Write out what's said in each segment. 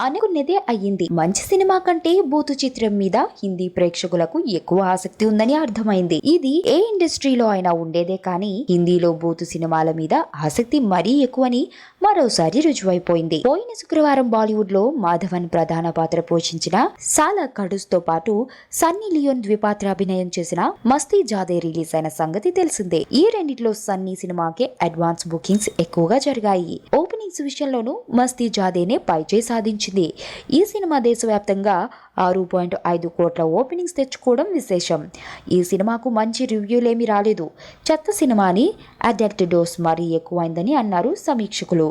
అనుకున్నదే అయ్యింది. మంచి సినిమా కంటే బూతు చిత్రం మీద హిందీ ప్రేక్షకులకు ఎక్కువ ఆసక్తి ఉందని అర్థమైంది. ఇది ఏ ఇండస్ట్రీలో అయినా ఉండేదే కానీ హిందీలో బూతు సినిమాల మీద ఆసక్తి మరీ ఎక్కువని మరోసారి రుజువైపోయింది. పోయిన శుక్రవారం బాలీవుడ్ లో మాధవన్ ప్రధాన పాత్ర పోషించిన సాలా ఖడూస్ తో పాటు సన్నీ లియోన్ ద్విపాత్రాభినయం చేసిన మస్తీ జాదే రిలీజ్ అయిన సంగతి తెలిసిందే. ఈ రెండిట్లో సన్నీ సినిమాకే అడ్వాన్స్ బుకింగ్స్ ఎక్కువగా జరిగాయి. ఓపెనింగ్స్ విషయంలోనూ మస్తీ జాదేనే పైచే సాధించింది. ఈ సినిమా దేశవ్యాప్తంగా 6.5 కోట్ల ఓపెనింగ్స్ తెచ్చుకోవడం విశేషం. ఈ సినిమాకు మంచి రివ్యూలేమీ రాలేదు. చెత్త సినిమాని అడల్ట్ డోస్ మరీ ఎక్కువైందని అన్నారు సమీక్షకులు.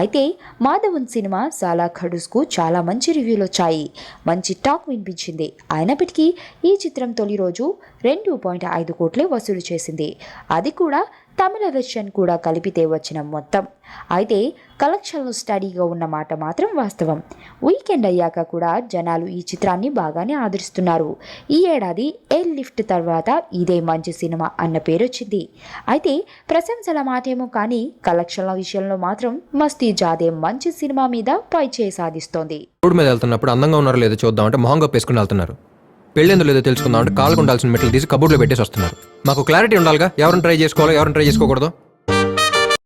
అయితే మాధవన్ సినిమా సాలా ఖడూస్ కు చాలా మంచి రివ్యూలు వచ్చాయి. మంచి టాక్ వినిపించింది. అయినప్పటికీ ఈ చిత్రం తొలి రోజు 2.5 కోట్లే వసూలు చేసింది. అది కూడా తమిళ వెర్షన్ కూడా కలిపితే వచ్చిన మొత్తం. అయితే కలెక్షన్లు స్టడీగా ఉన్న మాట మాత్రం వాస్తవం. వీకెండ్ అయ్యాక కూడా జనాలు ఈ చిత్రాన్ని బాగానే ఆదరిస్తున్నారు. ఈ ఏడాది ఎయిర్ లిఫ్ట్ తర్వాత ఇదే మంచి సినిమా అన్న పేరొచ్చింది. అయితే ప్రశంసల మాటేమో కానీ కలెక్షన్ల విషయంలో మాత్రం మస్తీ జాదే మంచి సినిమా మీద పైచేయి సాధిస్తోంది. రోడ్డు మీద వెళ్తున్నప్పుడు అందంగా ఉన్నారో లేదో చూద్దాం అంటే మొహం గప్పేసుకుని వెళ్తున్నారు. పెళ్ళేందో లేదో తెలుసుకుందాం అంటే కాళ్ళకు ఉండాల్సిన మెట్లు తీసి కబోర్డ్లో పెట్టేసి వస్తున్నారు. మాకు క్లారిటీ ఉండాలిగా, ఎవరిని ట్రై చేసుకోవాలో ఎవరిని ట్రై చేసుకోకూడదు.